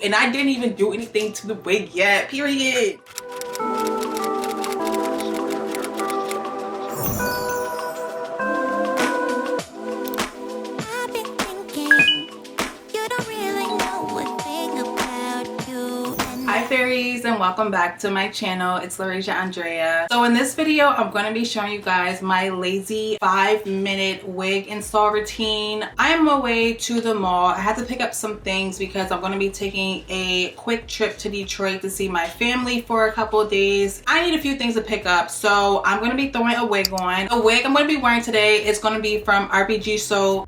And I didn't even do anything to the wig yet, period. Hi fairies, and welcome back to my channel. It's Larisha Andrea. So in this video, I'm going to be showing you guys my lazy 5-minute wig install routine. I am on my way to the mall. I had to pick up some things because I'm going to be taking a quick trip to Detroit to see my family for a couple of days. I need a few things to pick up, so I'm going to be throwing a wig on. The wig I'm going to be wearing today is going to be from RPGSHOW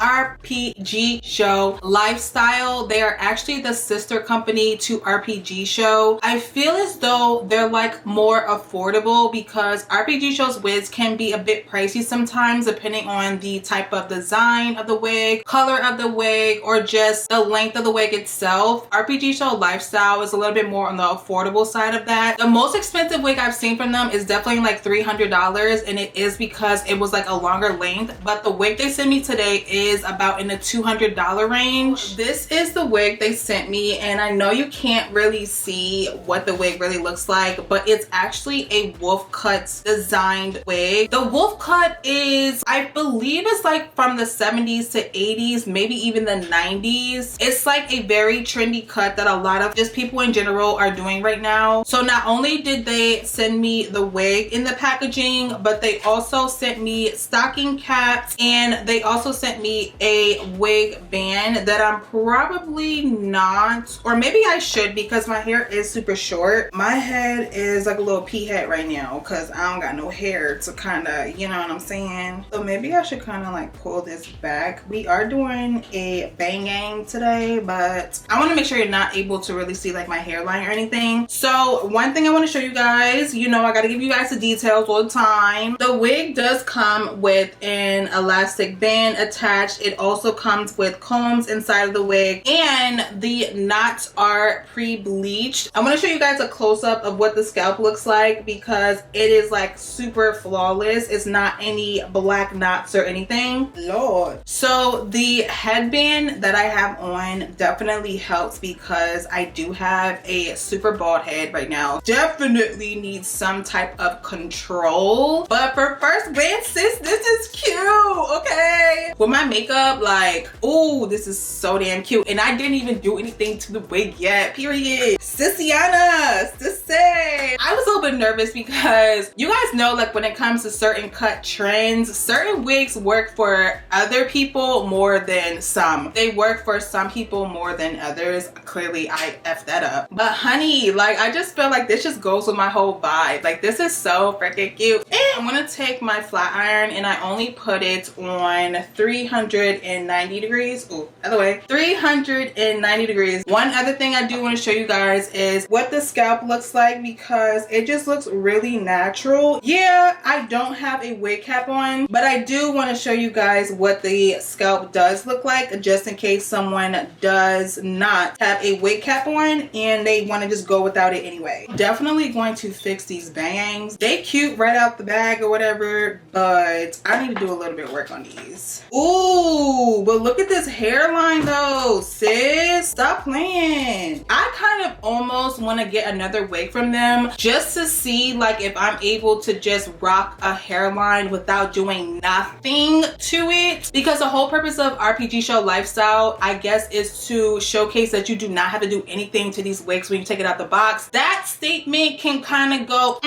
Lifestyle. They are actually the sister company to RPGSHOW. I feel as though they're like more affordable because RPGSHOW's wigs can be a bit pricey sometimes depending on the type of design of the wig, color of the wig, or just the length of the wig itself. RPGSHOW Lifestyle is a little bit more on the affordable side of that. The most expensive wig I've seen from them is definitely like $300, and it is because it was like a longer length, but the wig they sent me today is about in the $200 range. This is the wig they sent me, and I know you can't really see what the wig really looks like, but it's actually a wolf cut designed wig. The wolf cut is, I believe, it's like from the 70s to 80s, maybe even the 90s. It's like a very trendy cut that a lot of just people in general are doing right now. So not only did they send me the wig in the packaging, but they also sent me stocking caps, and they also sent me a wig band that I'm probably not, or maybe I should, because my hair is super short. My head is like a little pea head right now because I don't got no hair to kind of, you know what I'm saying? So maybe I should kind of like pull this back. We are doing a bang today, but I want to make sure you're not able to really see like my hairline or anything. So one thing I want to show you guys, you know, I got to give you guys the details all the time. The wig does come with an elastic band attached. It also comes with combs inside of the wig, and the knots are pre-bleached. I'm going to show you guys a close-up of what the scalp looks like because it is like super flawless. It's not any black knots or anything. Lord. So the headband that I have on definitely helps because I do have a super bald head right now. Definitely needs some type of control. But for first glance, sis, this is cute, okay? With my makeup, like, oh, this is so damn cute. And I didn't even do anything to the wig yet, period. Sissiana, sissy. I was a little bit nervous because you guys know, like, when it comes to certain cut trends, certain wigs work for other people more than some. They work for some people more than others. Clearly, I effed that up. But honey, like, I just feel like this just goes with my whole vibe. Like, this is so freaking cute. And I'm gonna take my flat iron and I only put it on 390 degrees. Oh, other way. 390 degrees. One other thing I do want to show you guys is what the scalp looks like because it just looks really natural. Yeah, I don't have a wig cap on, but I do want to show you guys what the scalp does look like just in case someone does not have a wig cap on and they want to just go without it anyway. Definitely going to fix these bangs. They cute right out the bag or whatever, but I need to do a little bit of work on these. Ooh, but look at this hairline though, sis. Stop playing. I kind of almost want to get another wig from them just to see like if I'm able to just rock a hairline without doing nothing to it, because the whole purpose of RPGSHOW Lifestyle, I guess, is to showcase that you do not have to do anything to these wigs when you take it out the box. That statement can kind of go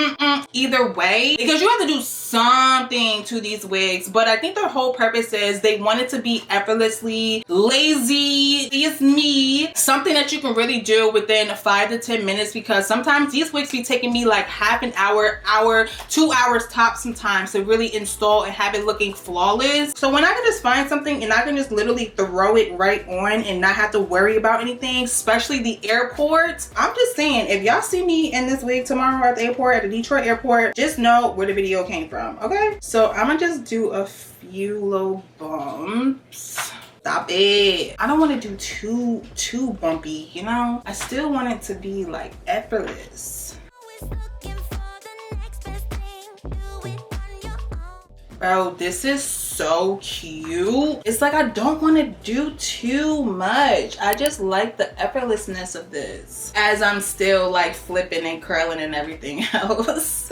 either way because you have to do something to these wigs, but I think their whole purpose is they want it to be effortlessly lazy. It's me, something that you can really do within 5 to 10 minutes, because sometimes these wigs be taking me like half an hour, 2 hours tops sometimes to really install and have it looking flawless. So when I can just find something and I can just literally throw it right on and not have to worry about anything, especially the airport. I'm just saying, if y'all see me in this wig tomorrow at the airport, at the Detroit airport, just know where the video came from, okay? So I'm gonna just do a few little bumps. Stop it. I don't want to do too bumpy, you know? I still want it to be like effortless. Bro, this is so cute. It's like I don't want to do too much. I just like the effortlessness of this as I'm still like flipping and curling and everything else.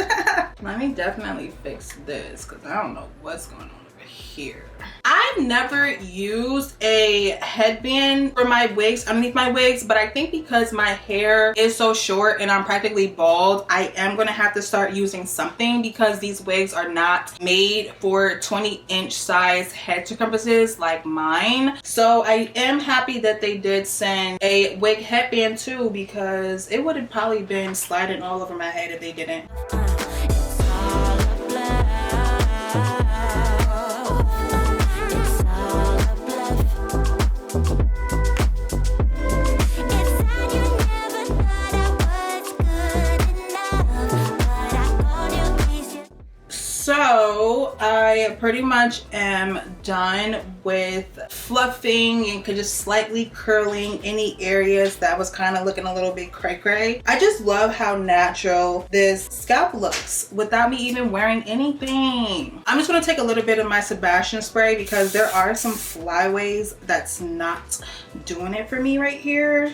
Let me definitely fix this because I don't know what's going on over here. I've never used a headband for my wigs, underneath my wigs, but I think because my hair is so short and I'm practically bald, I am gonna have to start using something because these wigs are not made for 20-inch size head circumferences like mine. So I am happy that they did send a wig headband too, because it would have probably been sliding all over my head if they didn't. So I pretty much am done with fluffing and just slightly curling any areas that was kind of looking a little bit cray-cray. I just love how natural this scalp looks without me even wearing anything. I'm just going to take a little bit of my Sebastian spray because there are some flyaways that's not doing it for me right here.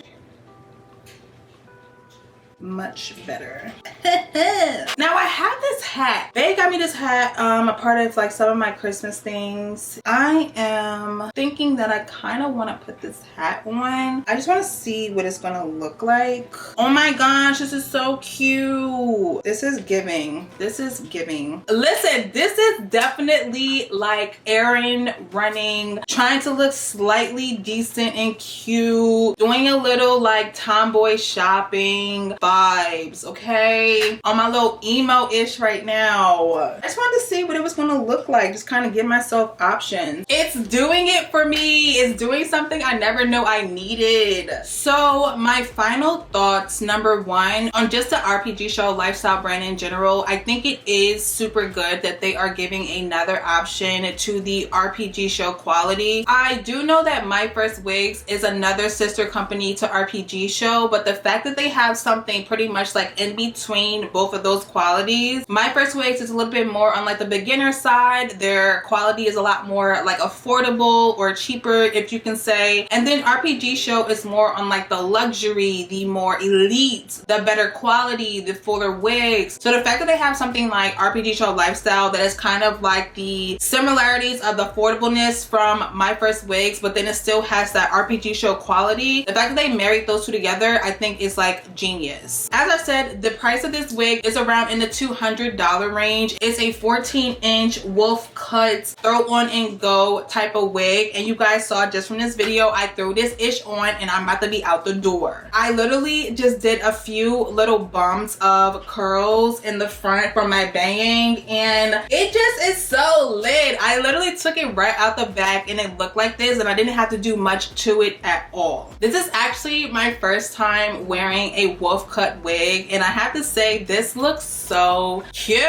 Much better. Now I have this hat. They got me this hat, a part of like some of my Christmas things. I am thinking that I kind of want to put this hat on. I just want to see what it's gonna look like. Oh my gosh, this is so cute. This is giving. This is giving. Listen, this is definitely like errand running, trying to look slightly decent and cute, doing a little like tomboy shopping vibes, okay? On my little emo-ish right now. I just wanted to see what it was going to look like, just kind of give myself options. It's doing it for me. It's doing something I never know I needed. So my final thoughts, number one, on just the RPGSHOW lifestyle brand in general, I think it is super good that they are giving another option to the RPGSHOW quality. I do know that My First Wigs is another sister company to RPGSHOW, but the fact that they have something pretty much like in between both of those qualities. My First Wigs is a little bit more on like the beginner side. Their quality is a lot more like affordable or cheaper, if you can say. And then RPGSHOW is more on like the luxury, the more elite, the better quality, the fuller wigs. So the fact that they have something like RPGSHOW Lifestyle that is kind of like the similarities of the affordableness from My First Wigs, but then it still has that RPGSHOW quality. The fact that they married those two together, I think is like genius. As I said, the price of this wig is around in the $200 range. It's a 14-inch wolf cut, throw on and go type of wig. And you guys saw just from this video, I threw this ish on and I'm about to be out the door. I literally just did a few little bumps of curls in the front from my banging and it just is so lit. I literally took it right out the back and it looked like this and I didn't have to do much to it at all. This is actually my first time wearing a wolf cut wig and I have to say this looks so cute.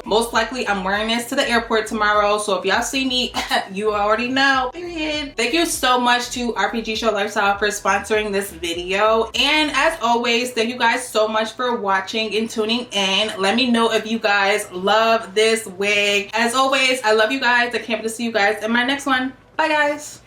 Most likely I'm wearing this to the airport tomorrow, so if y'all see me you already know, period. Thank you so much to RPGSHOW Lifestyle for sponsoring this video, and as always, thank you guys so much for watching and tuning in. Let me know if you guys love this wig. As always, I love you guys. I can't wait to see you guys in my next one. Bye guys.